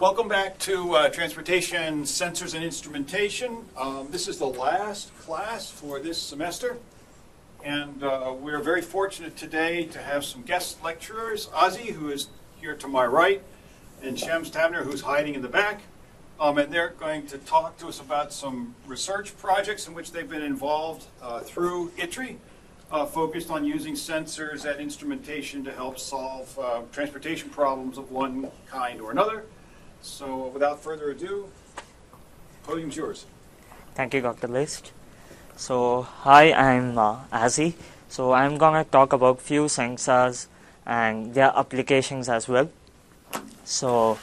Welcome back to Transportation Sensors and Instrumentation. This is the last class for this semester, and we're very fortunate today to have some guest lecturers, Ozzy, who is here to my right, and Shams Tabner, who's hiding in the back, and they're going to talk to us about some research projects in which they've been involved through ITRI, focused on using sensors and instrumentation to help solve transportation problems of one kind or another. So without further ado, podium's yours. Thank you, Dr. List. So hi, I'm Azzy. So I'm going to talk about few sensors and their applications as well. So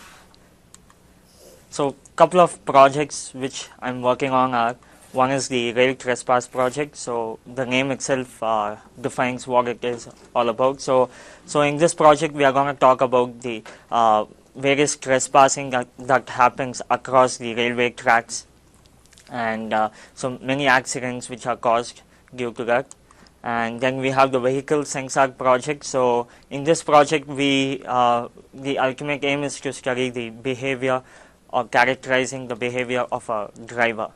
couple of projects which I'm working on are, one is the rail trespass project. So the name itself defines what it is all about. So in this project we are going to talk about the various trespassing that happens across the railway tracks, and so many accidents which are caused due to that. And then we have the vehicle sensor project. So in this project the ultimate aim is to study the behavior or characterizing the behavior of a driver.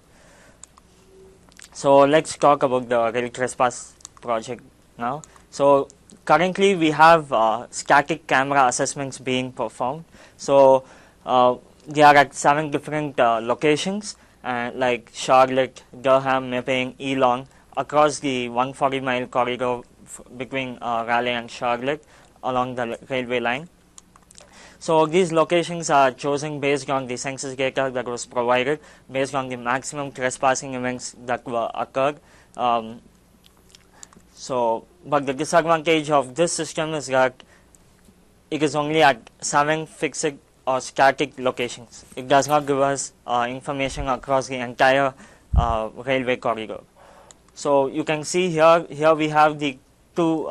So let's talk about the rail trespass project now. So currently we have static camera assessments being performed. So they are at 7 different locations, like Charlotte, Durham, Mapping, Elon, across the 140-mile corridor between Raleigh and Charlotte along the railway line. So these locations are chosen based on the census data that was provided, based on the maximum trespassing events that were occurred. But the disadvantage of this system is that it is only at 7 fixed or static locations. It does not give us information across the entire railway corridor. So you can see here we have the two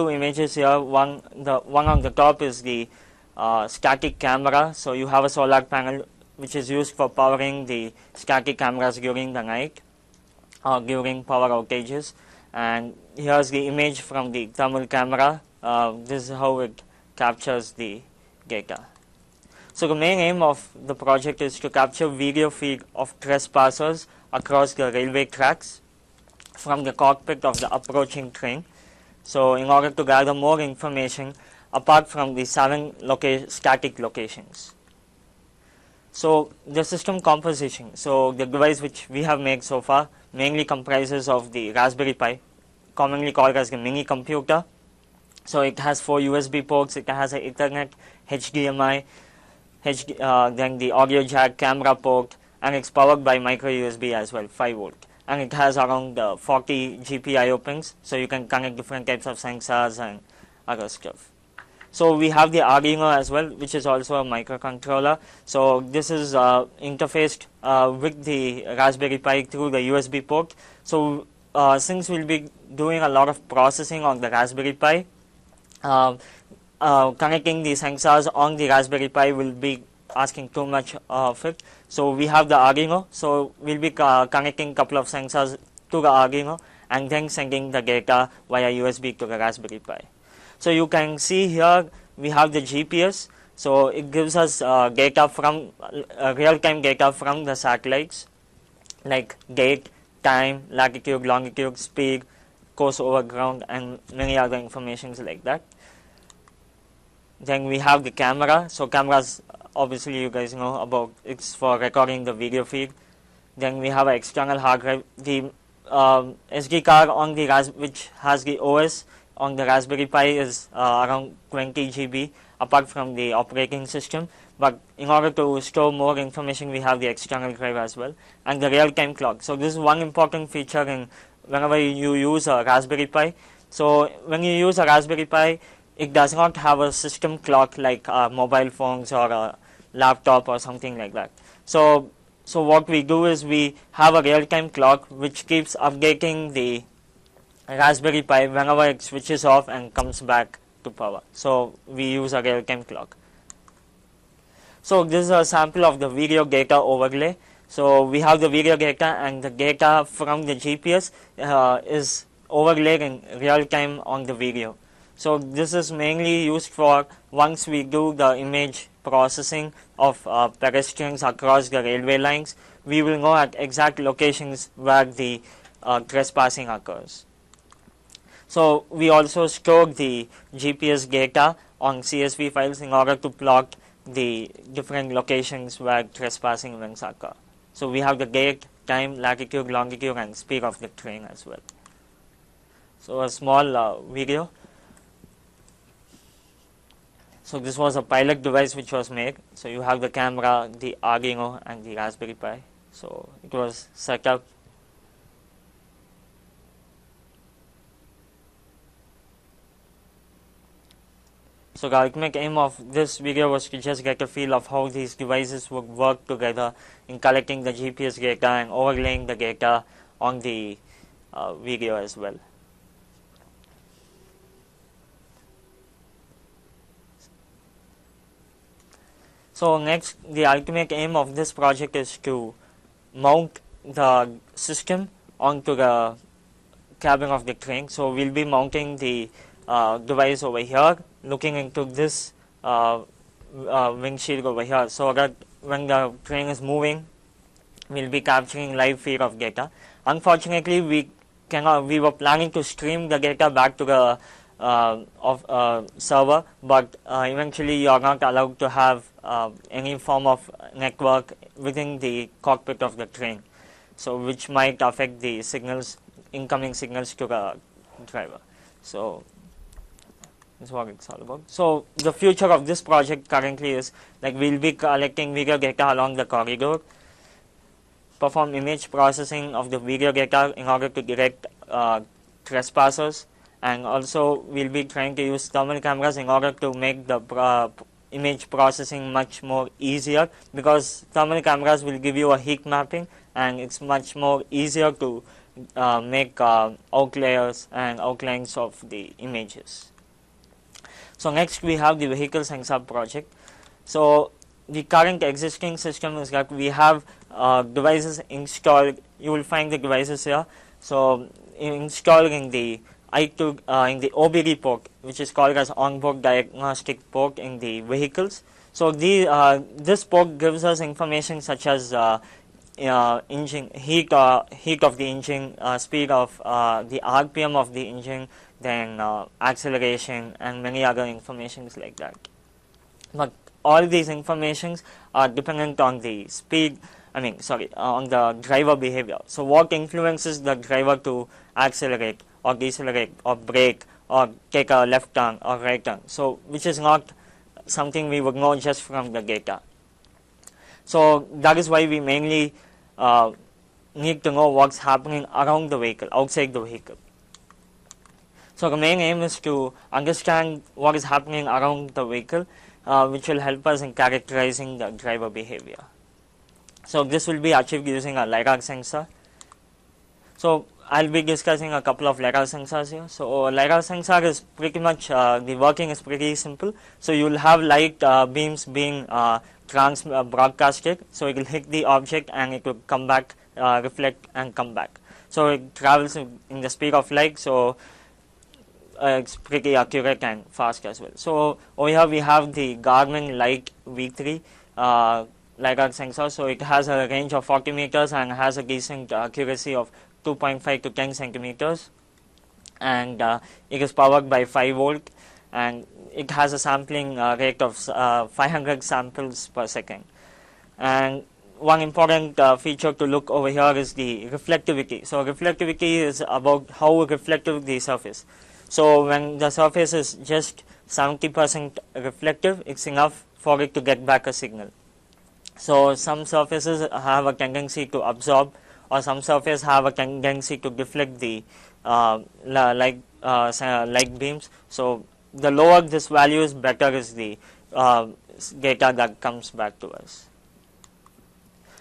images here. One on the top is the static camera. So you have a solar panel which is used for powering the static cameras during the night or during power outages. And here's the image from the thermal camera. This is how it captures the data. So the main aim of the project is to capture video feed of trespassers across the railway tracks from the cockpit of the approaching train. So in order to gather more information apart from the 7 static locations. So the system composition. So the device which we have made so far mainly comprises of the Raspberry Pi, commonly called as the mini computer. So it has 4 USB ports, it has an Ethernet, HDMI, then the audio jack, camera port, and it's powered by micro USB as well, 5 volt. And it has around 40 GPIO pins, so you can connect different types of sensors and other stuff. So we have the Arduino as well, which is also a microcontroller. So this is interfaced with the Raspberry Pi through the USB port. So since we'll be doing a lot of processing on the Raspberry Pi, connecting the sensors on the Raspberry Pi will be asking too much of it. So we have the Arduino. So we'll be connecting a couple of sensors to the Arduino and then sending the data via USB to the Raspberry Pi. So you can see here we have the GPS. So it gives us data from real-time data from the satellites, like date, time, latitude, longitude, speed, course over ground, and many other informations like that. Then we have the camera. So cameras, obviously you guys know about, it's for recording the video feed. Then we have an external hard drive. The SD card on the which has the OS on the Raspberry Pi is around 20 GB apart from the operating system. But in order to store more information, we have the external drive as well, and the real-time clock. So this is one important feature in whenever you use a Raspberry Pi. So when you use a Raspberry Pi, it does not have a system clock like mobile phones or a laptop or something like that. So what we do is we have a real-time clock which keeps updating the Raspberry Pi whenever it switches off and comes back to power. So we use a real-time clock. So this is a sample of the video data overlay. So we have the video data, and the data from the GPS is overlaid in real time on the video. So this is mainly used for once we do the image processing of pedestrians across the railway lines, we will know at exact locations where the trespassing occurs. So we also store the GPS data on CSV files in order to plot the different locations where trespassing events occur. So we have the date, time, latitude, longitude, and speed of the train as well. So a small video. So this was a pilot device which was made. So you have the camera, the Arduino, and the Raspberry Pi. So it was set up. So the ultimate aim of this video was to just get a feel of how these devices would work together in collecting the GPS data and overlaying the data on the video as well. So next, the ultimate aim of this project is to mount the system onto the cabin of the train. So we'll be mounting the device over here, looking into this windshield over here, so that when the train is moving, we'll be capturing live feed of data. Unfortunately, we were planning to stream the data back to the server, but eventually you are not allowed to have any form of network within the cockpit of the train, so which might affect the signals, incoming signals to the driver. So that's what it's all about. So the future of this project currently is like we'll be collecting video data along the corridor, perform image processing of the video data in order to detect trespassers, and also we'll be trying to use thermal cameras in order to make the image processing much more easier, because thermal cameras will give you a heat mapping and it's much more easier to make outlayers and outlines of the images. So next we have the vehicle sensor project. So the current existing system is that we have devices installed. You will find the devices here. So installed in the in the OBD port, which is called as onboard diagnostic port in the vehicles. So this port gives us information such as engine heat of the engine, speed of the RPM of the engine, then acceleration, and many other informations like that. But all these informations are dependent on the speed, on the driver behavior. So what influences the driver to accelerate or decelerate or brake or take a left turn or right turn, so which is not something we would know just from the data. So that is why we mainly need to know what's happening around the vehicle, outside the vehicle. So the main aim is to understand what is happening around the vehicle, which will help us in characterizing the driver behavior. So this will be achieved using a LiDAR sensor. So I'll be discussing a couple of LiDAR sensors here. So LiDAR sensor is pretty much, the working is pretty simple. So you'll have light beams being broadcasted. So it will hit the object and it will come back, reflect and come back. So it travels in the speed of light. So it's pretty accurate and fast as well. So over here we have the Garmin Light V3 LiDAR sensor. So it has a range of 40 meters and has a decent accuracy of 2.5 to 10 centimeters, and it is powered by 5 volt, and it has a sampling rate of 500 samples per second. And one important feature to look over here is the reflectivity. So reflectivity is about how reflective the surface. So when the surface is just 70% reflective, it's enough for it to get back a signal. So some surfaces have a tendency to absorb, or some surfaces have a tendency to deflect the light beams. So the lower this value is, better is the data that comes back to us.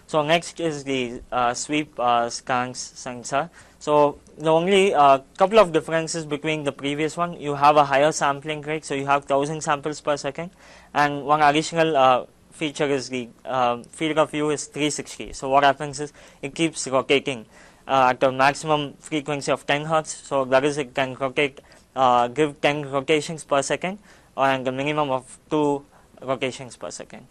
So next is the sweep scans sensor. So the only couple of differences between the previous one, you have a higher sampling rate, so you have 1000 samples per second, and one additional feature is the field of view is 360. So what happens is it keeps rotating at a maximum frequency of 10 Hertz. So that is, it can rotate give 10 rotations per second, and a minimum of 2 rotations per second.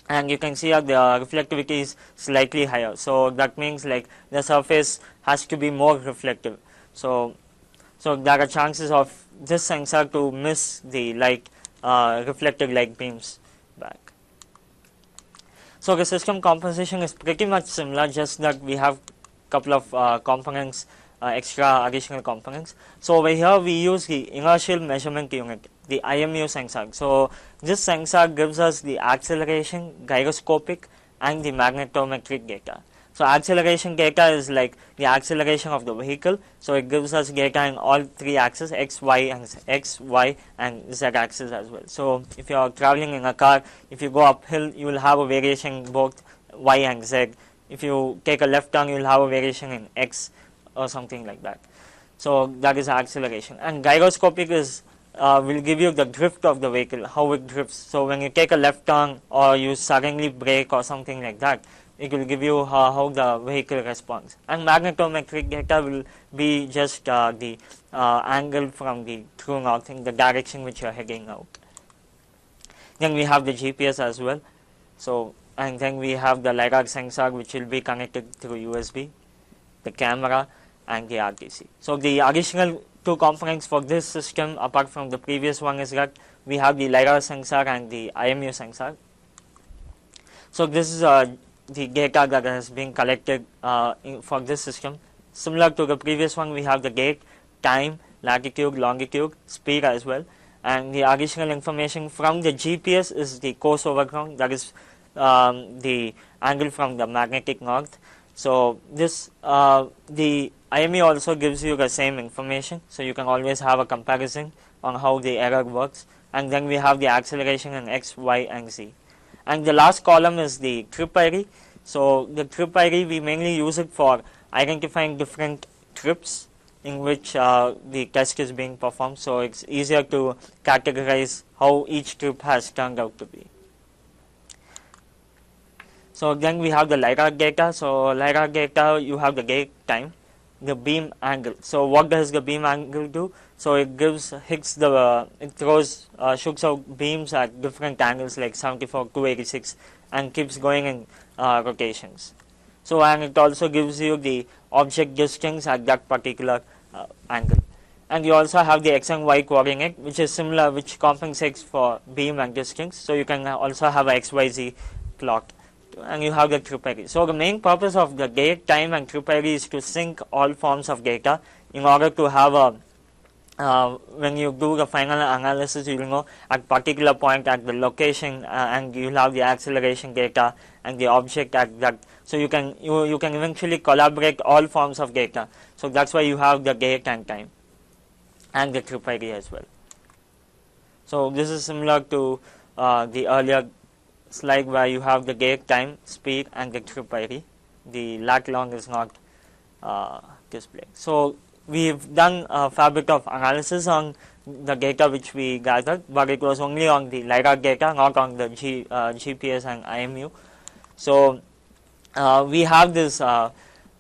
And you can see that the reflectivity is slightly higher, so that means like the surface has to be more reflective. So there are chances of this sensor to miss the light, reflected light beams back. So the system composition is pretty much similar, just that we have couple of components, extra additional components. So over here we use the inertial measurement unit, the IMU sensor. So this sensor gives us the acceleration, gyroscopic, and the magnetometric data. So acceleration data is like the acceleration of the vehicle. So it gives us data in all 3 axes, X, Y, and Z axis as well. So if you are traveling in a car, if you go uphill, you will have a variation in both Y and Z. If you take a left turn, you will have a variation in X or something like that. So that is acceleration. And gyroscopic is will give you the drift of the vehicle, how it drifts. So when you take a left turn or you suddenly brake or something like that, it will give you how the vehicle responds. And magnetometric data will be just the angle from the true north in the direction which you are heading out. Then we have the GPS as well. So, and then we have the LiDAR sensor which will be connected through USB, the camera, and the RTC. So the additional 2 components for this system apart from the previous one is that we have the LiDAR sensor and the IMU sensor. So this is the data that has been collected for this system. Similar to the previous one, we have the date, time, latitude, longitude, speed as well. And the additional information from the GPS is the course overground, that is the angle from the magnetic north. So this the IME also gives you the same information, so you can always have a comparison on how the error works. And then we have the acceleration in X, Y, and Z. And the last column is the trip ID. So the trip ID, we mainly use it for identifying different trips in which the test is being performed. So it's easier to categorize how each trip has turned out to be. So then we have the LiDAR data. So LiDAR data, you have the gate time, the beam angle. So what does the beam angle do? So it throws shoots out beams at different angles like 74, 286, and keeps going in rotations. So and it also gives you the object distance at that particular angle. And you also have the X and Y coordinate, which is similar, which compensates for beam and distance. So you can also have a XYZ plot. And you have the trip ID. So the main purpose of the date, time, and trip ID is to sync all forms of data in order to have a when you do the final analysis, you will know at particular point at the location, and you will have the acceleration data and the object at that. So you can eventually collaborate all forms of data. So that's why you have the date and time and the trip ID as well. So this is similar to the earlier slide where you have the date, time, speed, and the trip ID. The lat long is not displayed. So we've done a fair bit of analysis on the data which we gathered, but it was only on the LiDAR data, not on the GPS and IMU. So we have this,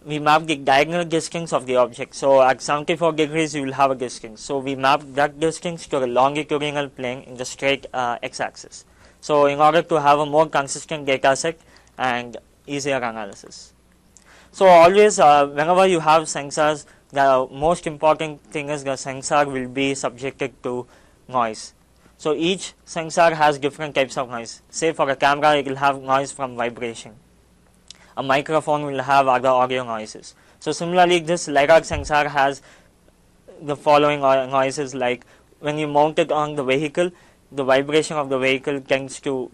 we map the diagonal distance of the object. So at 74 degrees you will have a distance. So we map that distance to a longitudinal plane in the straight x-axis. So in order to have a more consistent data set and easier analysis. So always whenever you have sensors, the most important thing is the sensor will be subjected to noise. So each sensor has different types of noise. Say for a camera, it will have noise from vibration. A microphone will have other audio noises. So similarly, this LiDAR sensor has the following noises, like when you mount it on the vehicle, the vibration of the vehicle tends to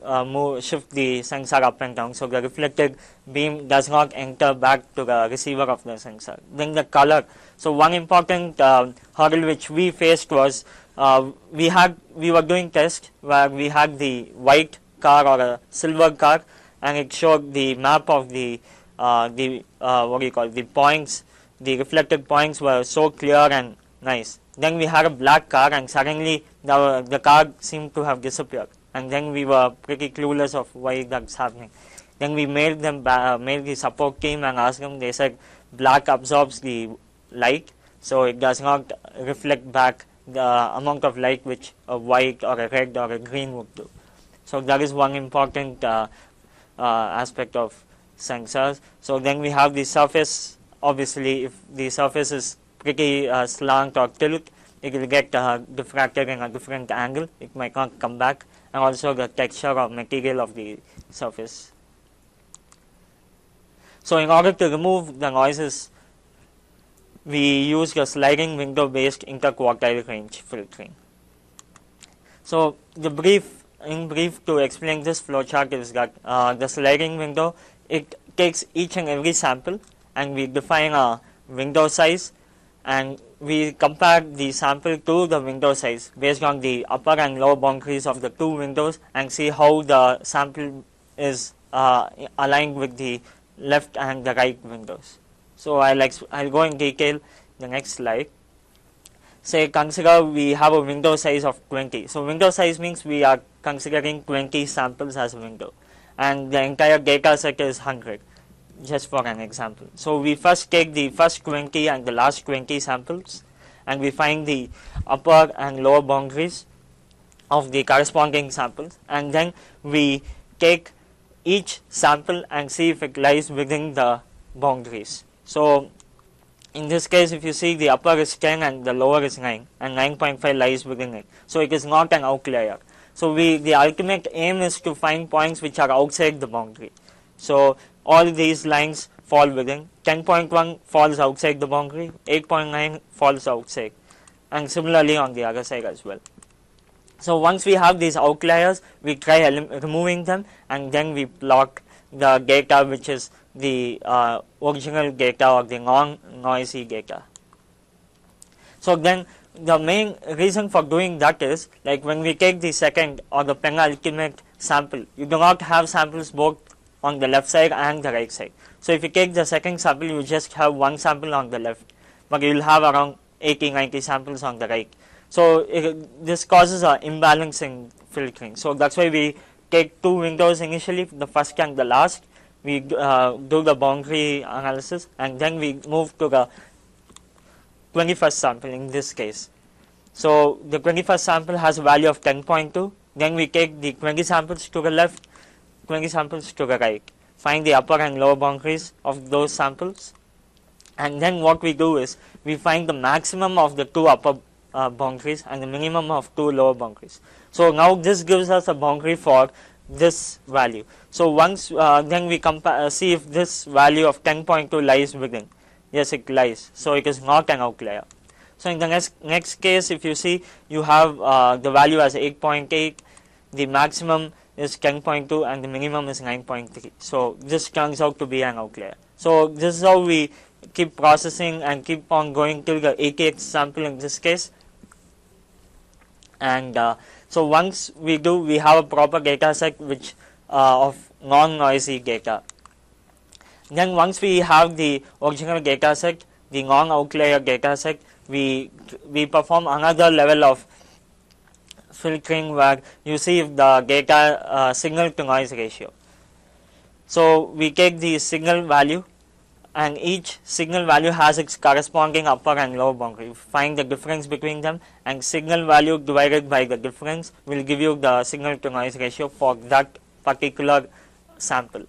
shift the sensor up and down. So the reflected beam does not enter back to the receiver of the sensor. Then the color. So one important hurdle which we faced was we were doing tests where we had the white car or a silver car, and it showed the map of the the points. The reflected points were so clear and nice. Then we had a black car, and suddenly the car seemed to have disappeared. And then we were pretty clueless of why that's happening. Then we mailed the support team and asked them. They said black absorbs the light, so it does not reflect back the amount of light which a white or a red or a green would do. So that is one important aspect of sensors. So then we have the surface. Obviously, if the surface is pretty slant or tilt, it will get diffracted in a different angle. It might not come back, and also the texture or material of the surface. So in order to remove the noises, we use the sliding window based interquartile range filtering. So in brief to explain this flowchart is that the sliding window, it takes each and every sample and we define a window size, and we compare the sample to the window size based on the upper and lower boundaries of the two windows and see how the sample is aligned with the left and the right windows. So I'll go in detail the next slide. Say consider we have a window size of 20. So window size means we are considering 20 samples as a window, and the entire data set is 100, just for an example. So we first take the first 20 and the last 20 samples, and we find the upper and lower boundaries of the corresponding samples, and then we take each sample and see if it lies within the boundaries. So in this case, if you see, the upper is 10 and the lower is 9, and 9.5 lies within it. So it is not an outlier. So the ultimate aim is to find points which are outside the boundary. So all these lines fall within. 10.1 falls outside the boundary, 8.9 falls outside, and similarly on the other side as well. So once we have these outliers, we try removing them, and then we plot the data which is the original data or the non-noisy data. So then the main reason for doing that is, like when we take the second or the penultimate sample, you do not have samples both on the left side and the right side. So if you take the second sample, you just have one sample on the left, but you will have around 80-90 samples on the right. So this causes an imbalance in filtering. So that's why we take two windows initially, the first and the last. We do the boundary analysis, and then we move to the 21st sample in this case. So the 21st sample has a value of 10.2. Then we take the 20 samples to the left, 20 samples to the right. Find the upper and lower boundaries of those samples. And then what we do is, we find the maximum of the two upper boundaries and the minimum of two lower boundaries. So now this gives us a boundary for this value. So once then we compare, see if this value of 10.2 lies within. Yes, it lies. So it is not an outlier. So in the next case, if you see, you have the value as 8.8, the maximum is 10.2 and the minimum is 9.3. So this turns out to be an outlier. So this is how we keep processing and keep on going till the 80th sample in this case. And so once we do, we have a proper data set which of non-noisy data. Then once we have the original data set, the non-outlier data set, we perform another level of filtering where you see if the data signal to noise ratio. So we take the signal value, and each signal value has its corresponding upper and lower boundary. Find the difference between them, and signal value divided by the difference will give you the signal to noise ratio for that particular sample.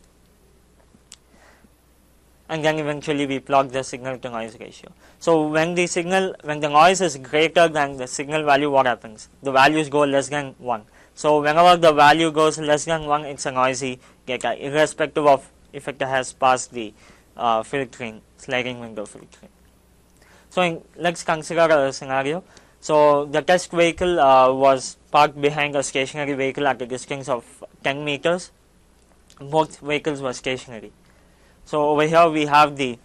And then eventually we plot the signal to noise ratio. So when the noise is greater than the signal value, what happens? The values go less than 1. So whenever the value goes less than 1, it's a noisy data, irrespective of if it has passed the filtering, sliding window filtering. So let's consider a scenario. So the test vehicle was parked behind a stationary vehicle at a distance of 10 meters. Both vehicles were stationary. So over here we have the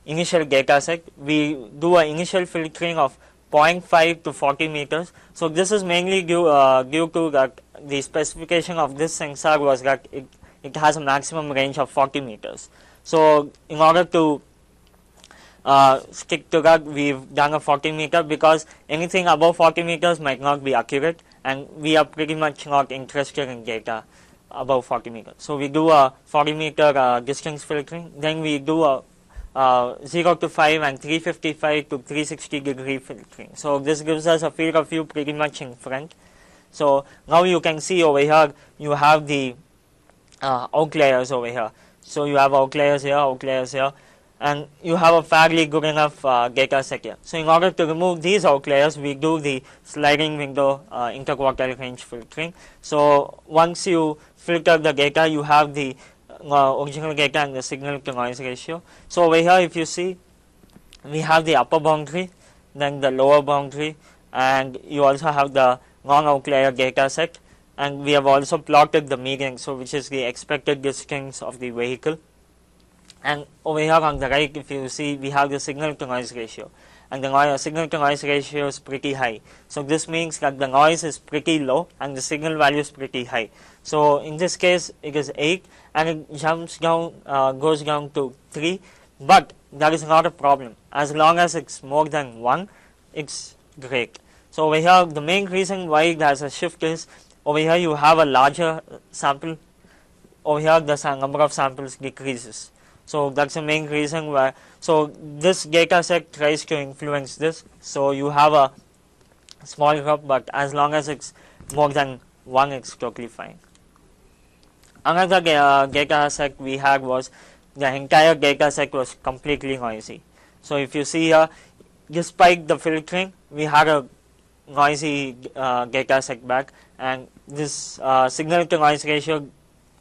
initial data set. We do an initial filtering of 0.5 to 40 meters. So this is mainly due to that the specification of this sensor was that it has a maximum range of 40 meters. So in order to stick to that, we've done a 40 meter, because anything above 40 meters might not be accurate, and we are pretty much not interested in data above 40 meters. So we do a 40 meter distance filtering, then we do a 0 to 5 and 355 to 360 degree filtering. So this gives us a field of view pretty much in front. So now you can see over here you have the outliers over here. So you have outliers here, and you have a fairly good enough data set here. So in order to remove these outliers, we do the sliding window interquartile range filtering. So once you filter the data, you have the original data and the signal to noise ratio. So over here, if you see, we have the upper boundary, then the lower boundary, and you also have the non-outlier data set. And we have also plotted the median, so which is the expected distance of the vehicle. And over here on the right, if you see, we have the signal to noise ratio, and the signal to noise ratio is pretty high. So this means that the noise is pretty low and the signal value is pretty high. So in this case, it is 8, and it jumps down, goes down to 3, but that is not a problem. As long as it's more than 1, it's great. So over here, the main reason why there's a shift is, over here you have a larger sample, over here the number of samples decreases. So that's the main reason why. So this data set tries to influence this. So you have a small group, but as long as it's more than 1, it's totally fine. Another data set we had was the entire data set was completely noisy. So if you see here, despite the filtering, we had a noisy data set back, and this signal to noise ratio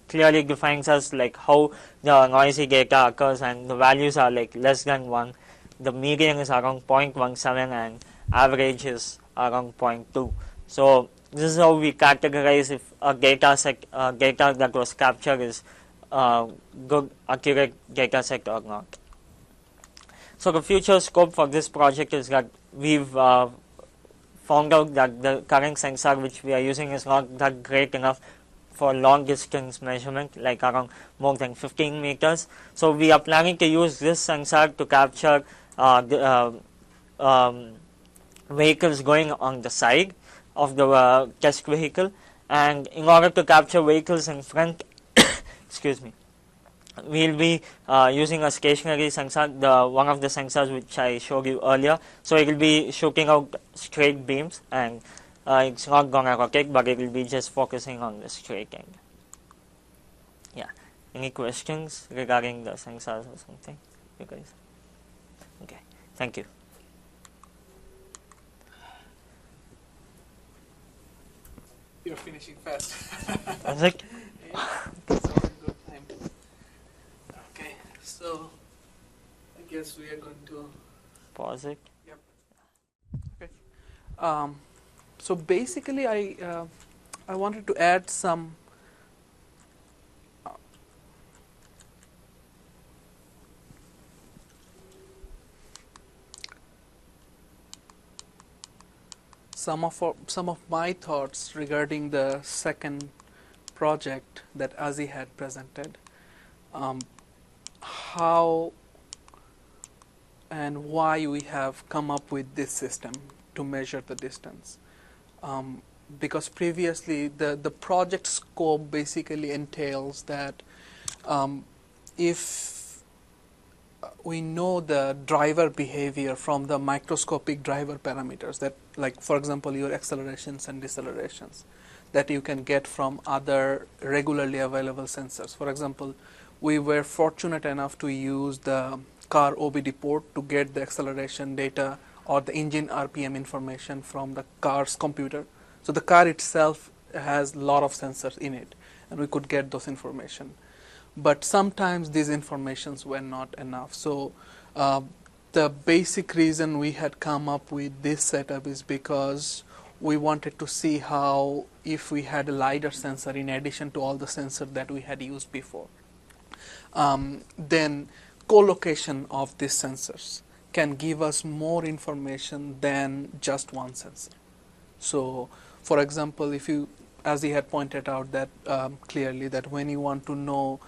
clearly defines us like how the noisy data occurs, and the values are like less than 1. The median is around 0.17 and average is around 0.2. So this is how we categorize if a data set data that was captured is good accurate data set or not. So the future scope for this project is that we've found out that the current sensor which we are using is not that great enough for long distance measurement, like around more than 15 meters. So we are planning to use this sensor to capture vehicles going on the side of the test vehicle, and in order to capture vehicles in front, excuse me, we'll be using a stationary sensor, one of the sensors which I showed you earlier. So it will be shooting out straight beams, and it's not going to rotate, but it will be just focusing on the straight end. Yeah. Any questions regarding the sensors or something, you guys? Okay. Thank you. You're finishing fast. Is it? Yeah, it's all in good time. Okay, so I guess we are going to Pause it. Yep. Okay. So basically, I wanted to add some some of my thoughts regarding the second project that Azi had presented. How and why we have come up with this system to measure the distance. Because previously the project scope basically entails that if we know the driver behavior from the microscopic driver parameters, that, like, for example, your accelerations and decelerations that you can get from other regularly available sensors. For example, we were fortunate enough to use the car OBD port to get the acceleration data or the engine RPM information from the car's computer. So the car itself has a lot of sensors in it, and we could get those information. But sometimes these informations were not enough. So the basic reason we had come up with this setup is because we wanted to see how, if we had a LiDAR sensor in addition to all the sensors that we had used before, then co-location of these sensors can give us more information than just one sensor. So, for example, if you, as he had pointed out that clearly, that when you want to know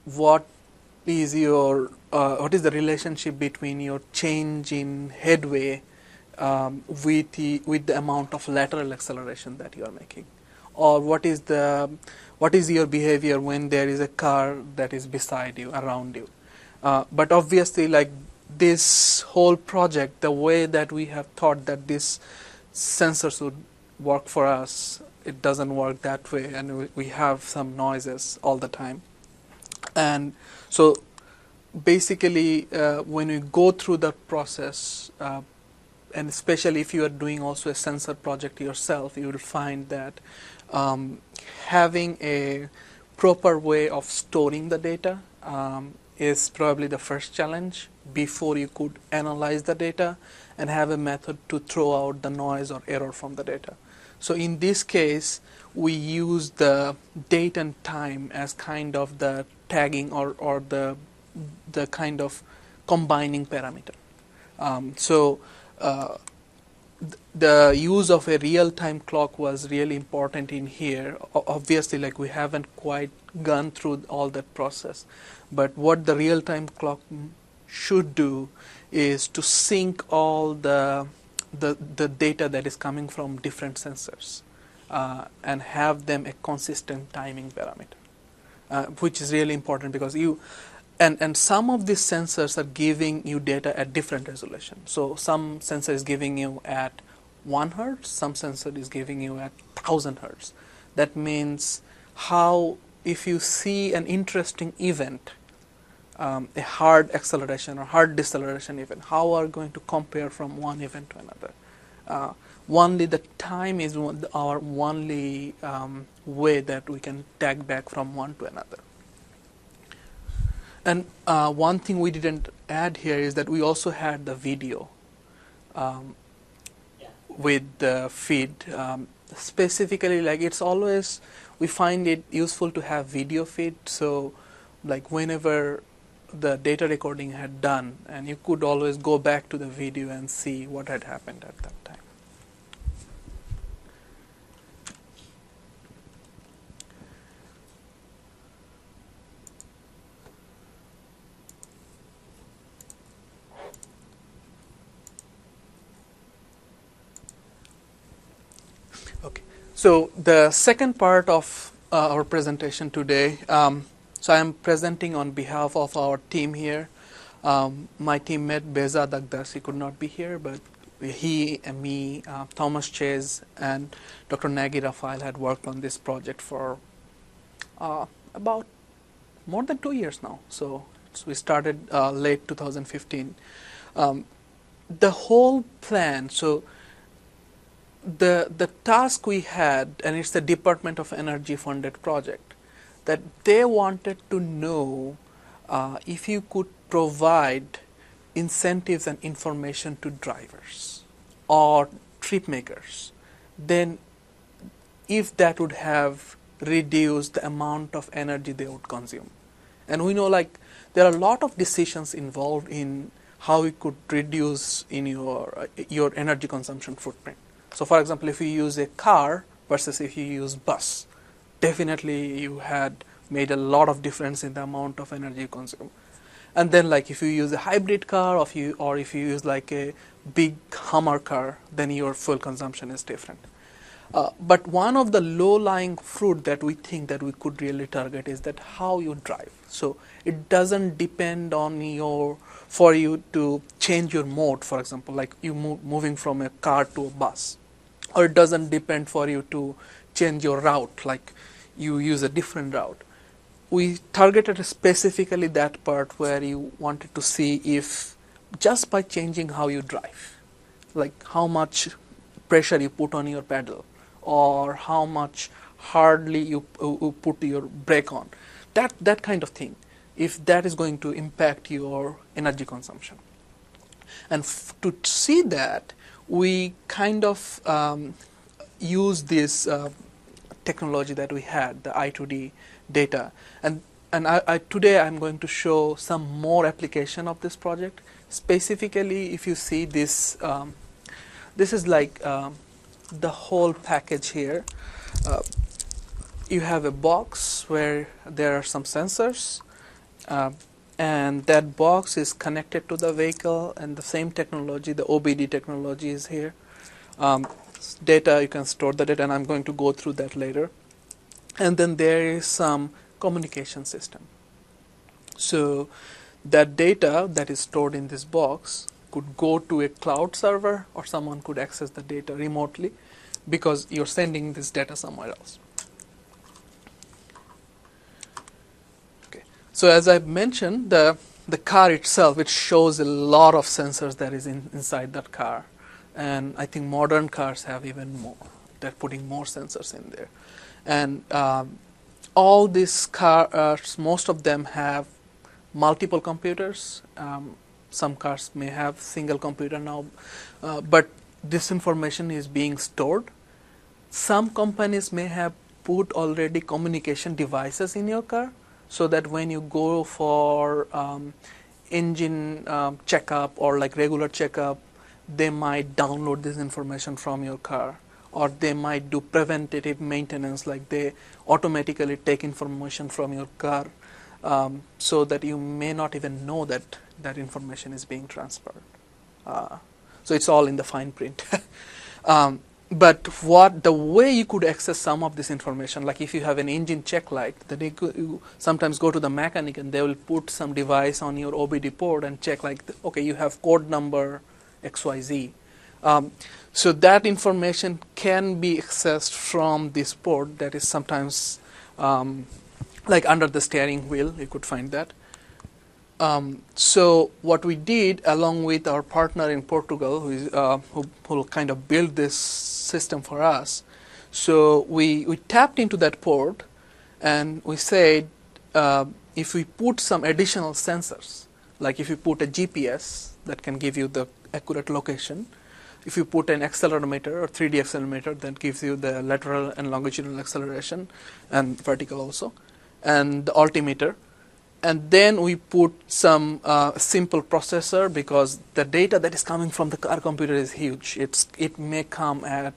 what is your what is the relationship between your change in headway with the amount of lateral acceleration that you are making, or what is your behavior when there is a car that is beside you, around you. But obviously, like this whole project, the way that we have thought that this sensors would work for us, it doesn't work that way, and we have some noises all the time. And so basically, when you go through the process, and especially if you are doing also a sensor project yourself, you will find that having a proper way of storing the data is probably the first challenge before you could analyze the data and have a method to throw out the noise or error from the data. So in this case, we use the date and time as kind of the tagging or the kind of combining parameter. The use of a real-time clock was really important in here. Obviously, like we haven't quite gone through all that process, but what the real-time clock should do is to sync all the data that is coming from different sensors and have them a consistent timing parameter, which is really important because and some of these sensors are giving you data at different resolution. So some sensor is giving you at 1 hertz, some sensor is giving you at 1000 hertz. That means how, if you see an interesting event, a hard acceleration or hard deceleration event, how are going to compare from one event to another? Only the time is our only way that we can tag back from one to another. And one thing we didn't add here is that we also had the video with the feed. Specifically, like it's always, we find it useful to have video feed. So like whenever the data recording had done, and you could always go back to the video and see what had happened at that time. Okay, so the second part of our presentation today, so I am presenting on behalf of our team here. My teammate Beza Dagdas, he could not be here, but he and me, Thomas Chase, and Dr. Nagy Rafael had worked on this project for about more than 2 years now. So we started late 2015. The whole plan, so the task we had, and it's the Department of Energy funded project, that they wanted to know if you could provide incentives and information to drivers or trip makers, then if that would have reduced the amount of energy they would consume. And we know like there are a lot of decisions involved in how you could reduce in your energy consumption footprint. So for example, if you use a car versus if you use bus, definitely you had made a lot of difference in the amount of energy you consume. And then like if you use a hybrid car or if you use like a big Hummer car, then your fuel consumption is different. But one of the low-lying fruit that we think that we could really target is that how you drive. So it doesn't depend on for you to change your mode, for example, like you moving from a car to a bus. Or it doesn't depend for you to change your route, like you use a different route. We targeted specifically that part where you wanted to see if just by changing how you drive, like how much pressure you put on your pedal or how much hardly you put your brake on, that kind of thing, if that is going to impact your energy consumption. And to see that, we kind of use this technology that we had, the I2D data. And today I'm going to show some more application of this project. Specifically, if you see this, this is like the whole package here. You have a box where there are some sensors, and that box is connected to the vehicle, and the same technology, the OBD technology, is here. Data, you can store the data, and I'm going to go through that later. And then there is some communication system. So that data that is stored in this box could go to a cloud server, or someone could access the data remotely because you're sending this data somewhere else. Okay. So as I mentioned, the car itself, it shows a lot of sensors that is inside that car. And I think modern cars have even more. They're putting more sensors in there. And all these cars, most of them have multiple computers. Some cars may have single computer now, but this information is being stored. Some companies may have put already communication devices in your car, so that when you go for engine checkup or like regular checkup, they might download this information from your car, or they might do preventative maintenance, like they automatically take information from your car, so that you may not even know that that information is being transferred. So it's all in the fine print. But the way you could access some of this information, like if you have an engine check light, then you sometimes go to the mechanic and they will put some device on your OBD port and check, like, okay, you have code number XYZ. So that information can be accessed from this port that is sometimes like under the steering wheel, you could find that. So what we did, along with our partner in Portugal, who kind of built this system for us, so we tapped into that port and we said, if we put some additional sensors, like if you put a GPS that can give you the accurate location, if you put an accelerometer or 3D accelerometer that gives you the lateral and longitudinal acceleration and vertical also, and the altimeter, and then we put some simple processor, because the data that is coming from the car computer is huge. It may come at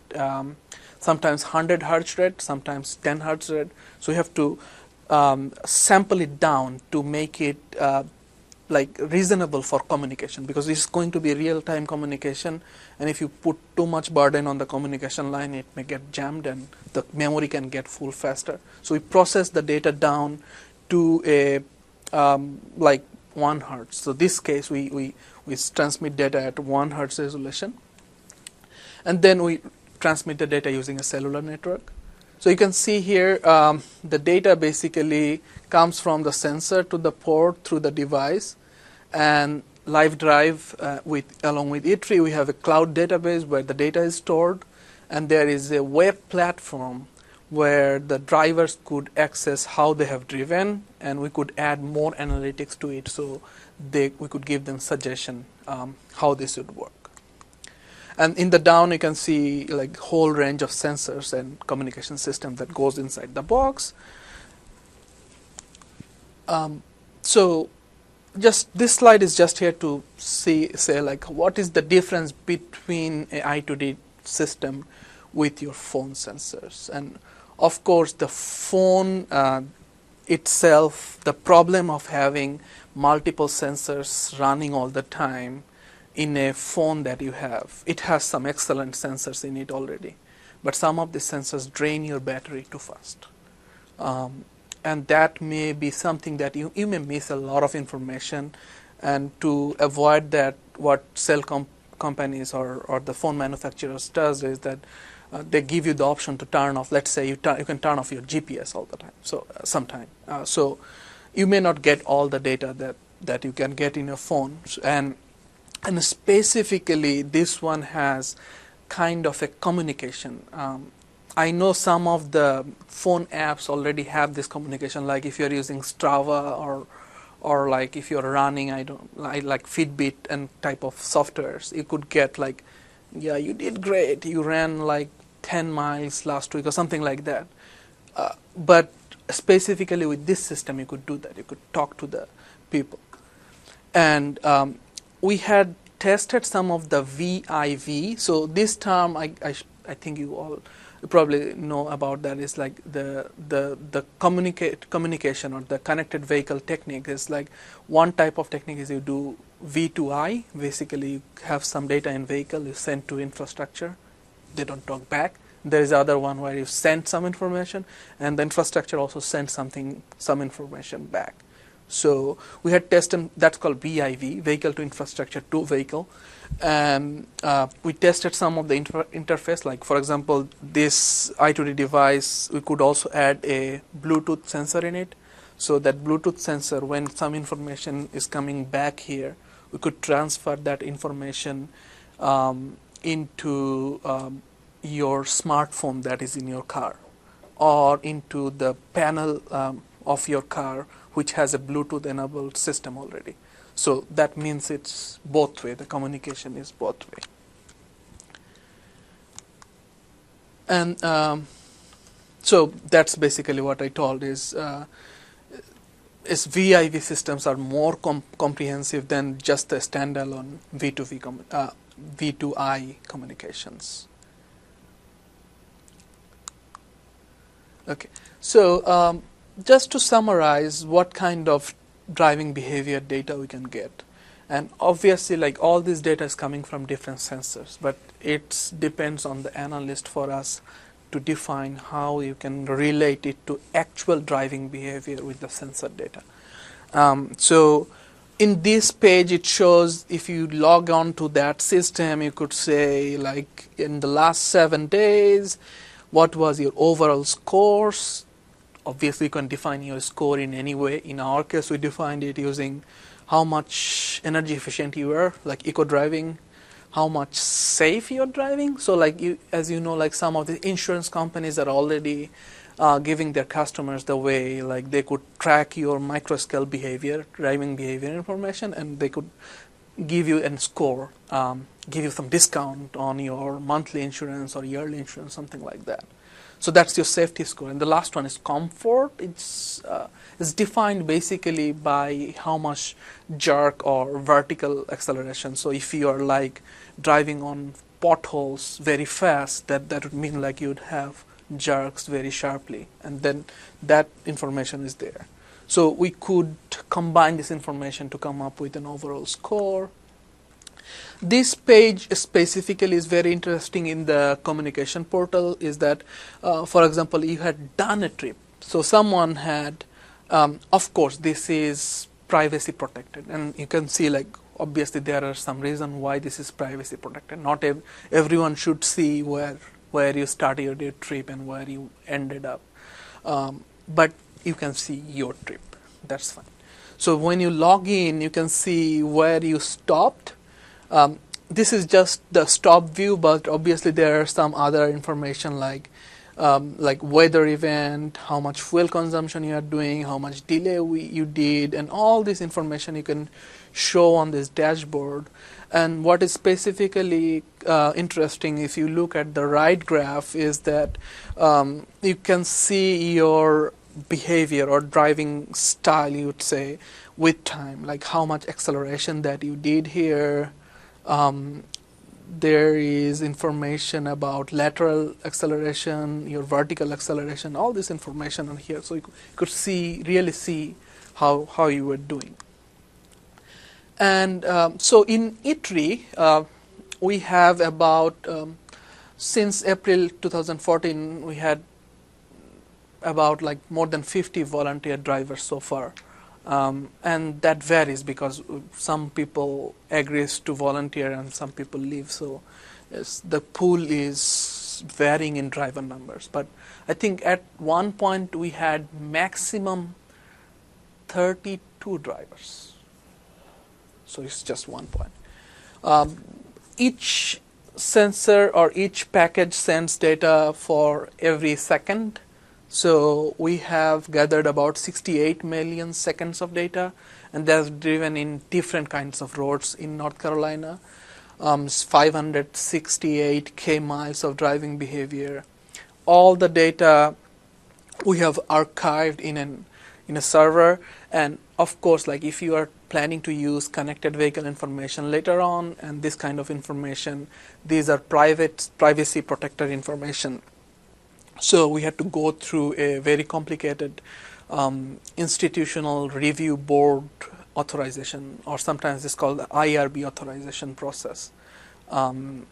sometimes 100 hertz rate, sometimes 10 hertz rate. So you have to sample it down to make it like reasonable for communication, because it's going to be real-time communication, and if you put too much burden on the communication line, it may get jammed and the memory can get full faster. So we process the data down to a like 1 hertz. So this case we transmit data at 1 hertz resolution, and then we transmit the data using a cellular network. So you can see here the data basically comes from the sensor to the port through the device, and live drive along with E3 we have a cloud database where the data is stored, and there is a web platform where the drivers could access how they have driven, and we could add more analytics to it, so we could give them suggestion how this would work. And in the down you can see like whole range of sensors and communication system that goes inside the box. So just this slide is just here to say like what is the difference between a I2D system with your phone sensors. And of course the phone itself, the problem of having multiple sensors running all the time in a phone that you have, it has some excellent sensors in it already, but some of the sensors drain your battery too fast. And that may be something that you may miss a lot of information, and to avoid that, what cell companies or the phone manufacturers does is that they give you the option to turn off. Let's say you can turn off your GPS all the time, so sometime. So you may not get all the data that you can get in your phone, and specifically this one has kind of a communication. I know some of the phone apps already have this communication, like if you're using Strava or like if you're running, like Fitbit and type of softwares, you could get like, yeah, you did great, you ran like 10 miles last week or something like that. But specifically with this system, you could do that. You could talk to the people. And we had tested some of the VIV. So this term, I think you all probably know about that, is like the communication or the connected vehicle technique. Is like one type of technique is you do V2I. Basically, you have some data in vehicle, you send to infrastructure, they don't talk back. There is other one where you send some information, and the infrastructure also sends some information back. So we had tested, that's called VIV, Vehicle to Infrastructure to Vehicle. And we tested some of the interface, like for example, this I2D device, we could also add a Bluetooth sensor in it. So that Bluetooth sensor, when some information is coming back here, we could transfer that information into your smartphone that is in your car, or into the panel of your car which has a Bluetooth enabled system already. So that means it's both way, the communication is both way. And so that's basically what I told is VIV systems are more comprehensive than just the standalone V2I communications. Okay, so just to summarize what kind of driving behavior data we can get. And obviously, like, all this data is coming from different sensors, but it depends on the analyst for us to define how you can relate it to actual driving behavior with the sensor data. So in this page, it shows if you log on to that system, you could say, like, in the last 7 days, what was your overall scores? Obviously, you can define your score in any way. In our case, we defined it using how much energy efficient you were, like eco-driving, how much safe you're driving. So, like, as you know, like, some of the insurance companies are already giving their customers the way, like, they could track your micro-scale behavior, driving behavior information, and they could give you a score, give you some discount on your monthly insurance or yearly insurance, something like that. So that's your safety score. And the last one is comfort. It's defined basically by how much jerk or vertical acceleration. So if you are, like, driving on potholes very fast, that would mean, like, you'd have jerks very sharply, and then that information is there. So we could combine this information to come up with an overall score. This page specifically is very interesting in the communication portal, is that, for example, you had done a trip. So someone had, of course, this is privacy protected. And you can see, like, obviously there are some reasons why this is privacy protected. Not everyone should see where you started your trip and where you ended up. But you can see your trip. That's fine. So when you log in, you can see where you stopped. This is just the stop view, but obviously there are some other information like weather event, how much fuel consumption you are doing, how much delay you did, and all this information you can show on this dashboard. And what is specifically interesting, if you look at the right graph, is that you can see your behavior or driving style, you would say, with time, like how much acceleration that you did here. There is information about lateral acceleration, your vertical acceleration, all this information on here. So you could really see how you were doing. And so in ITRI, we have about, since April 2014, we had about, like, more than 50 volunteer drivers so far. And that varies because some people agrees to volunteer and some people leave. So yes, the pool is varying in driver numbers. But I think at one point we had maximum 32 drivers. So it's just 1 point. Each sensor or each package sends data for every second. So we have gathered about 68 million seconds of data, and that's driven in different kinds of roads in North Carolina. 568K miles of driving behavior. All the data we have archived in a server, and of course, like, if you are planning to use connected vehicle information later on and this kind of information, these are privacy protected information. So we had to go through a very complicated institutional review board authorization, or sometimes it's called the IRB authorization process. And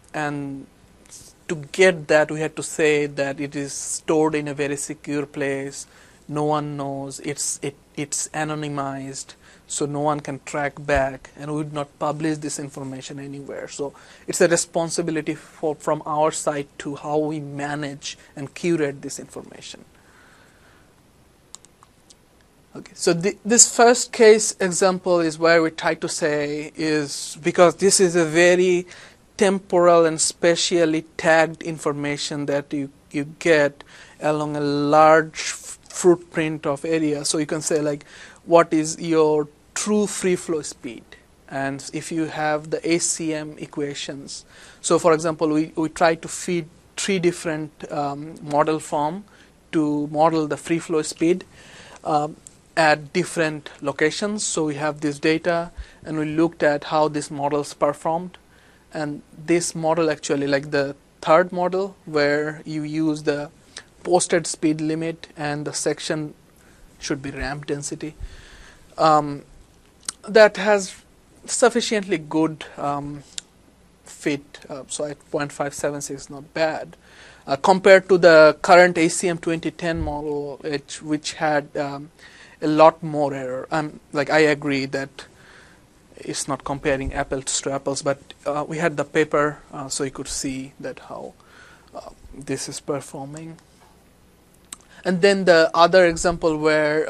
to get that, we had to say that it is stored in a very secure place. no one knows, it's anonymized, so no one can track back, and we would not publish this information anywhere. So it's a responsibility from our side to how we manage and curate this information. Okay, so this first case example is where we try to say is, because this is a very temporal and spatially tagged information that you get along a large footprint of area. So you can say like, what is your true free flow speed? And if you have the ACM equations, so for example, we try to feed 3 different model form to model the free flow speed at different locations. So we have this data, and we looked at how these models performed. And this model actually, like the third model, where you use the posted speed limit and the section should be ramp density, that has sufficiently good fit. So at 0.576 is not bad. Compared to the current ACM 2010 model, which had a lot more error. Like I agree that it's not comparing apples to apples, but we had the paper, so you could see that how this is performing. And then the other example where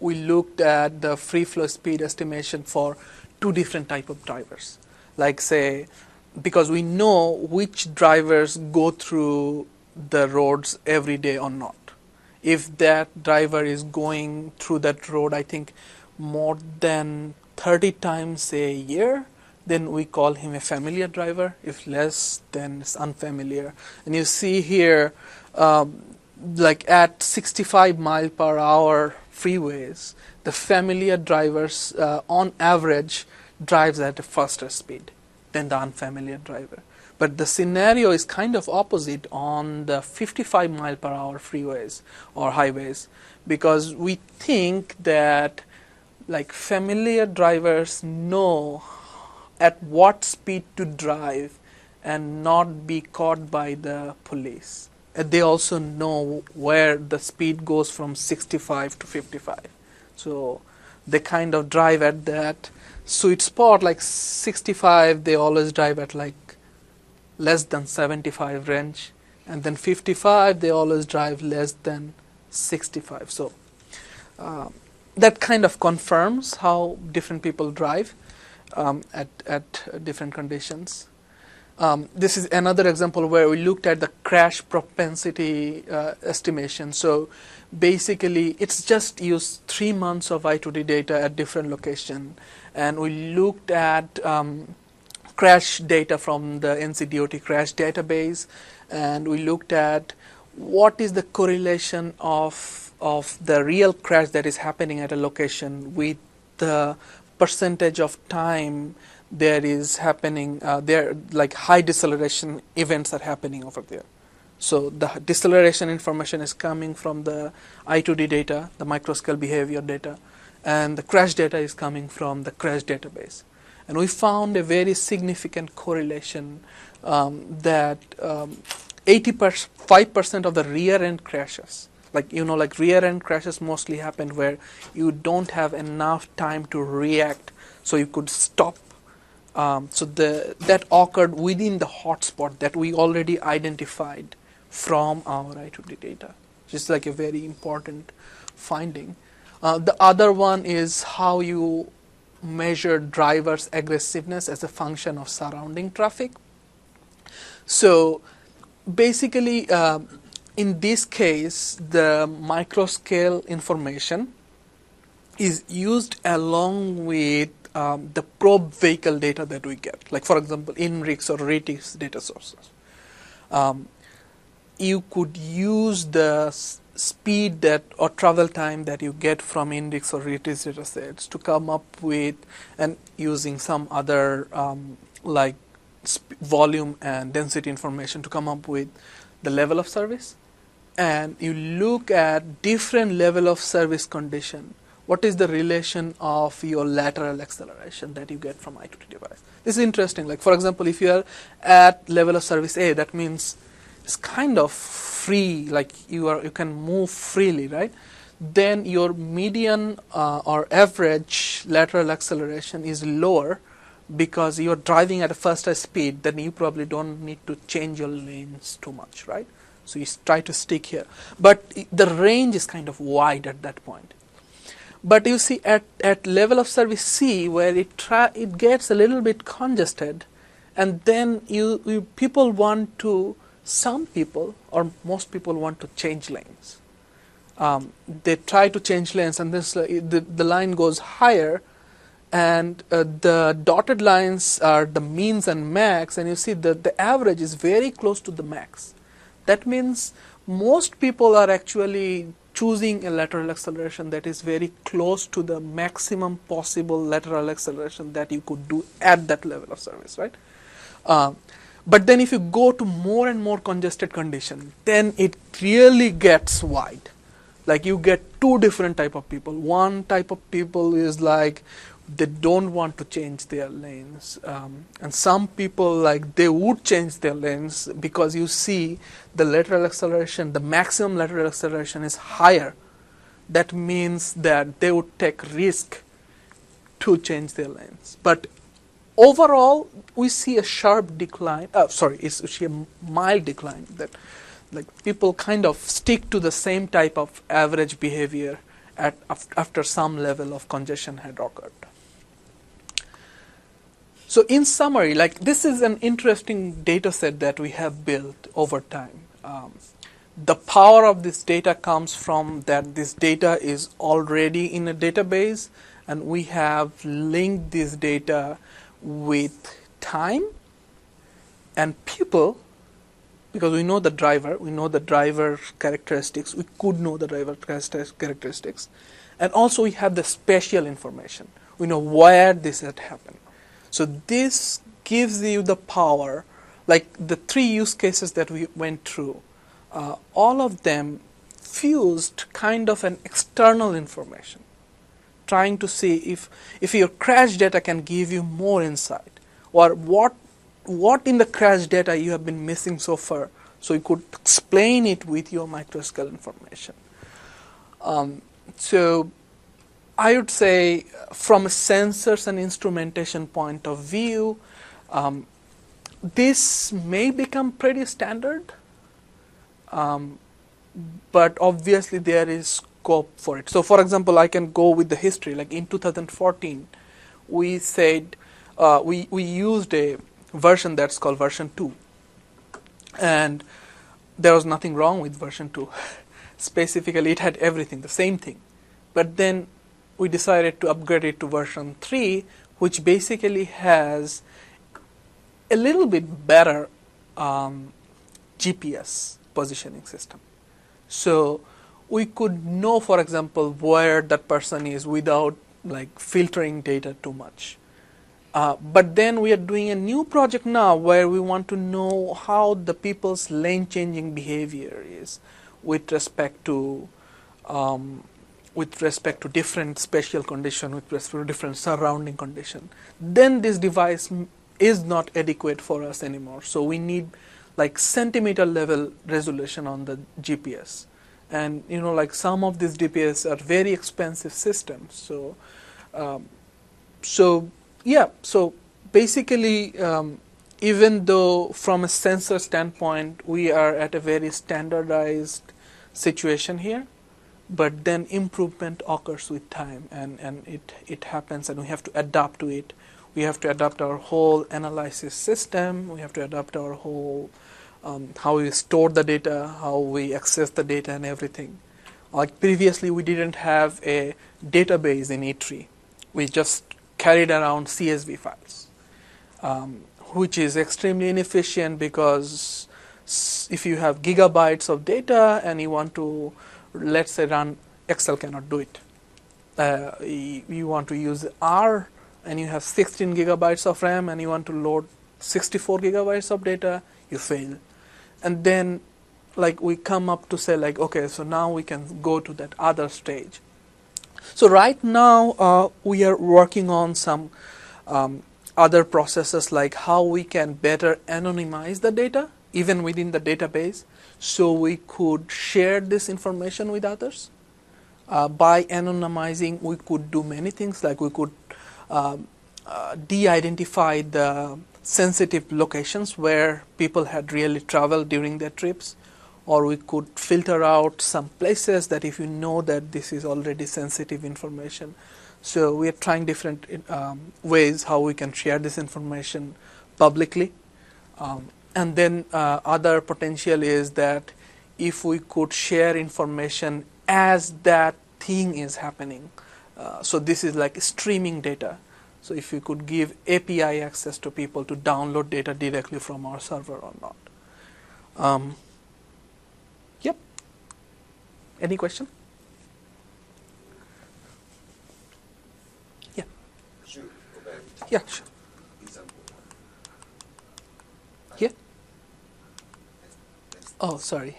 we looked at the free flow speed estimation for 2 different type of drivers. Like say, because we know which drivers go through the roads every day or not. If that driver is going through that road, I think more than 30 times a year, then we call him a familiar driver. If less, then it's unfamiliar. And you see here, like at 65 mile per hour freeways, the familiar drivers on average drives at a faster speed than the unfamiliar driver. But the scenario is kind of opposite on the 55 mile per hour freeways or highways, because we think that like familiar drivers know at what speed to drive and not be caught by the police. And they also know where the speed goes from 65 to 55. So they kind of drive at that sweet spot, like 65, they always drive at like less than 75 range, and then 55 they always drive less than 65. So that kind of confirms how different people drive at different conditions. This is another example where we looked at the crash propensity estimation. So basically it's just used 3 months of I2D data at different location, and we looked at crash data from the NCDOT crash database, and we looked at what is the correlation of the real crash that is happening at a location with the percentage of time there is happening, there like high deceleration events are happening over there. So the deceleration information is coming from the I2D data, the microscale behavior data, and the crash data is coming from the crash database. And we found a very significant correlation that 85% of the rear end crashes, like rear end crashes mostly happen where you don't have enough time to react, so you could stop. So that occurred within the hotspot that we already identified from our I2D data, which is like a very important finding. The other one is how you measure drivers' aggressiveness as a function of surrounding traffic. So basically, in this case, the microscale information is used along with the probe vehicle data that we get. Like for example, INRIX or RETIX data sources. You could use the speed that or travel time that you get from INRIX or RETIX data sets to come up with, and using some other like volume and density information to come up with the level of service. And you look at different level of service condition. What is the relation of your lateral acceleration that you get from I2D device? This is interesting. Like for example, if you are at level of service A, that means it's kind of free, like you can move freely, right? then your median or average lateral acceleration is lower because you're driving at a faster speed, then you probably don't need to change your lanes too much, right? So you try to stick here. But the range is kind of wide at that point. But you see at level of service C, where it gets a little bit congested, and then people want to, some people or most people want to change lanes. They try to change lanes, and the line goes higher, and the dotted lines are the means and max, and you see that the average is very close to the max. That means most people are actually choosing a lateral acceleration that is very close to the maximum possible lateral acceleration that you could do at that level of service, right? But then if you go to more and more congested condition, then it really gets wide. Like you get two different type of people. One type of people is like they don't want to change their lanes, and some people like they would change their lanes because you see the lateral acceleration, the maximum lateral acceleration is higher. That means that they would take risk to change their lanes. But overall, we see a sharp decline. We see a mild decline. That like people kind of stick to the same type of average behavior after some level of congestion had occurred. So in summary, like this is an interesting data set that we have built over time. The power of this data comes from that this data is already in a database, and we have linked this data with time and people, because we know the driver characteristics, we could know the driver characteristics, and also we have the spatial information. We know where this had happened. So this gives you the power, like the three use cases that we went through, all of them fused kind of an external information, trying to see if your crash data can give you more insight, or what in the crash data you have been missing so far, so you could explain it with your microscale information. So I would say from a sensors and instrumentation point of view, this may become pretty standard, but obviously there is scope for it. So for example, I can go with the history. Like in 2014, we said we used a version that's called version 2, and there was nothing wrong with version 2. Specifically, it had everything, the same thing. But then we decided to upgrade it to version 3, which basically has a little bit better GPS positioning system. So we could know, for example, where that person is without like filtering data too much. But then we are doing a new project now where we want to know how the people's lane changing behavior is with respect to different spatial condition, with respect to different surrounding condition. Then this device is not adequate for us anymore. So we need like centimeter level resolution on the GPS. And like some of these GPS are very expensive systems. So basically, even though from a sensor standpoint, we are at a very standardized situation here, but then improvement occurs with time, and it happens, and we have to adapt to it. We have to adapt our whole analysis system. We have to adapt our whole how we store the data, how we access the data, and everything. Like previously, we didn't have a database in E3. We just carried around CSV files, which is extremely inefficient because if you have gigabytes of data and you want to, let's say, run, Excel cannot do it. You want to use R and you have 16 gigabytes of RAM and you want to load 64 gigabytes of data, you fail. And then like we come up to say like, okay, so now we can go to that other stage. So right now we are working on some other processes, like how we can better anonymize the data even within the database, so we could share this information with others. By anonymizing, we could do many things, like we could de-identify the sensitive locations where people had really traveled during their trips, or we could filter out some places that if you know that this is already sensitive information. So we are trying different ways how we can share this information publicly. And then other potential is that if we could share information as that thing is happening. So this is like streaming data. So if you could give API access to people to download data directly from our server or not. Yep. Any question? Yeah. Could you go back to Yeah, sure. example one? Yeah. That's- Oh, sorry.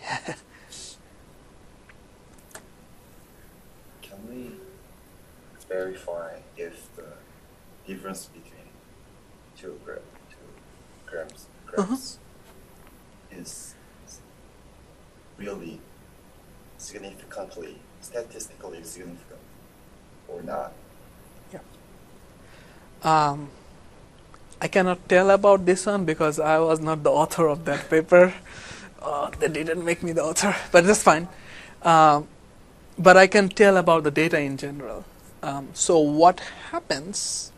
Can we verify if the difference between two grams is really significantly, statistically significant or not? I cannot tell about this one because I was not the author of that paper. They didn't make me the author, but that's fine. But I can tell about the data in general. So what happens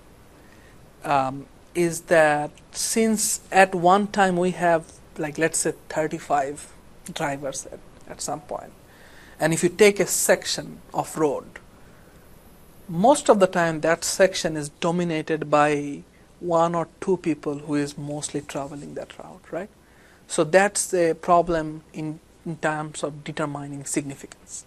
is that since at one time we have, like, let's say 35 drivers at some point, and if you take a section of road, most of the time that section is dominated by one or two people who is mostly traveling that route, right? So that's a problem in terms of determining significance,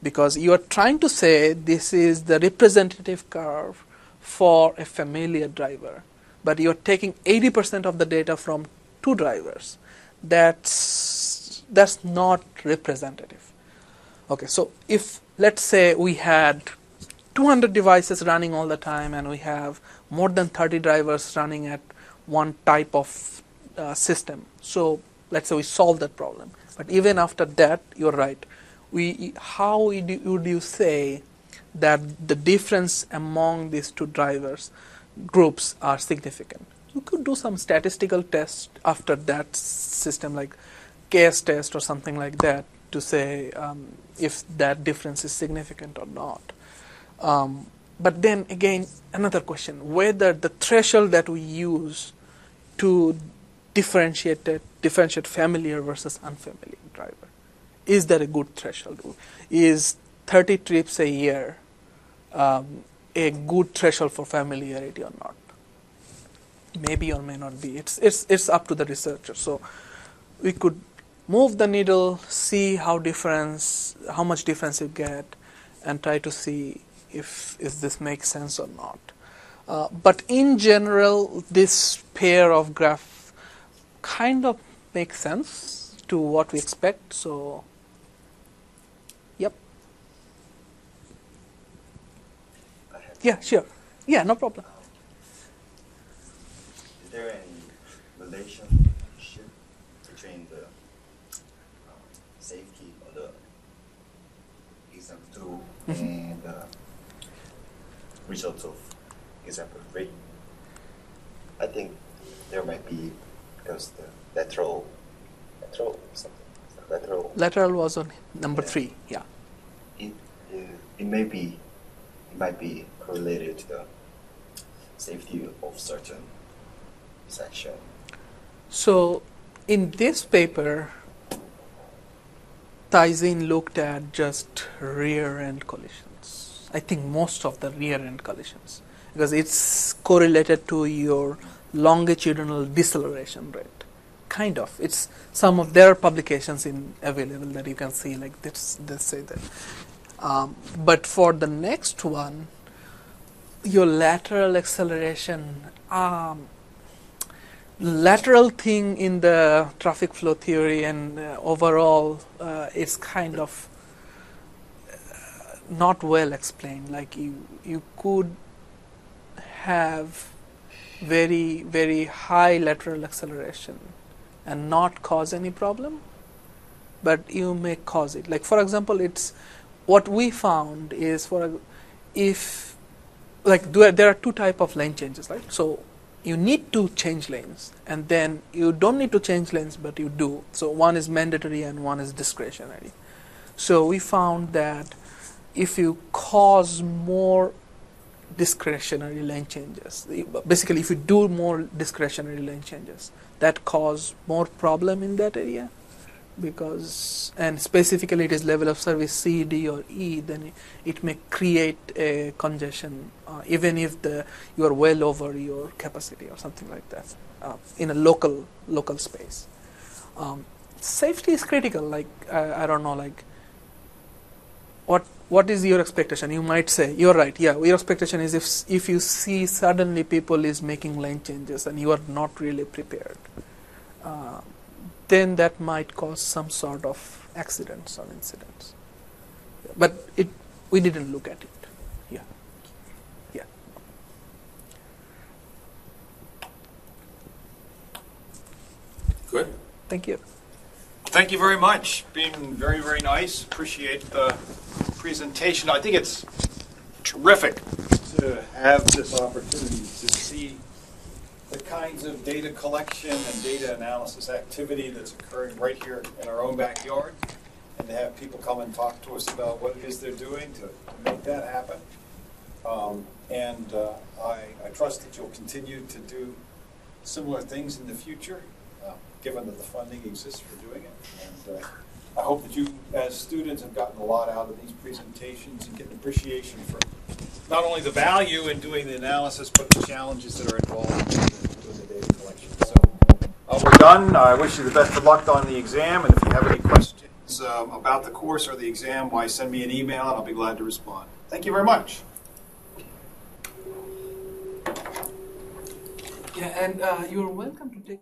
because you are trying to say this is the representative curve for a familiar driver, but you're taking 80% of the data from two drivers. That's not representative. Okay, so if let's say we had 200 devices running all the time and we have more than 30 drivers running at one type of system. So let's say we solve that problem. But even after that, you're right. How would you say that the difference among these two drivers groups are significant? You could do some statistical test after that system, like case test or something like that, to say if that difference is significant or not. But then again, another question, whether the threshold that we use to differentiate familiar versus unfamiliar driver, is that a good threshold? Is 30 trips a year a good threshold for familiarity or not? Maybe or may not be. It's up to the researcher. So we could move the needle, see how much difference you get, and try to see if this makes sense or not. But in general, this pair of graph kind of makes sense to what we expect. So, yep. Yeah, sure. Yeah, no problem. Is there any relationship between the safety of the example 2 and results of example 3? I think there might be, because the lateral something. Lateral was on number 3. Yeah. It might be correlated to the safety of certain section. So in this paper, Taizin looked at just rear end collisions. I think most of the rear end collisions, because it's correlated to your longitudinal deceleration rate. Kind of. It's some of their publications available that you can see, like this, they say that. But for the next one, your lateral acceleration, lateral thing in the traffic flow theory and overall is kind of not well explained. Like you could have very, very high lateral acceleration and not cause any problem, but you may cause it. Like, for example, it's what we found is if like there are two type of lane changes, right? So you need to change lanes, and then you don't need to change lanes, but you do. So one is mandatory and one is discretionary. So we found that if you cause more discretionary lane changes, basically if you do more discretionary lane changes, that cause more problem in that area, because, and specifically it is level of service C, D or E, then it may create a congestion even if you are well over your capacity or something like that in a local space. Safety is critical. Like I don't know, like what is your expectation? You might say, you're right, yeah, your expectation is if you see suddenly people is making lane changes and you are not really prepared, then that might cause some sort of accidents or incidents. But we didn't look at it. Yeah. Yeah. Good. Thank you. Thank you very much. Been very, very nice. Appreciate the presentation. I think it's terrific to have this opportunity to see the kinds of data collection and data analysis activity that's occurring right here in our own backyard, and to have people come and talk to us about what it is they're doing to make that happen. I trust that you'll continue to do similar things in the future, given that the funding exists for doing it. And I hope that you, as students, have gotten a lot out of these presentations and get an appreciation for not only the value in doing the analysis, but the challenges that are involved in doing the data collection. So we're done. I wish you the best of luck on the exam, and if you have any questions about the course or the exam, why, send me an email, and I'll be glad to respond. Thank you very much. Yeah, and you're welcome to take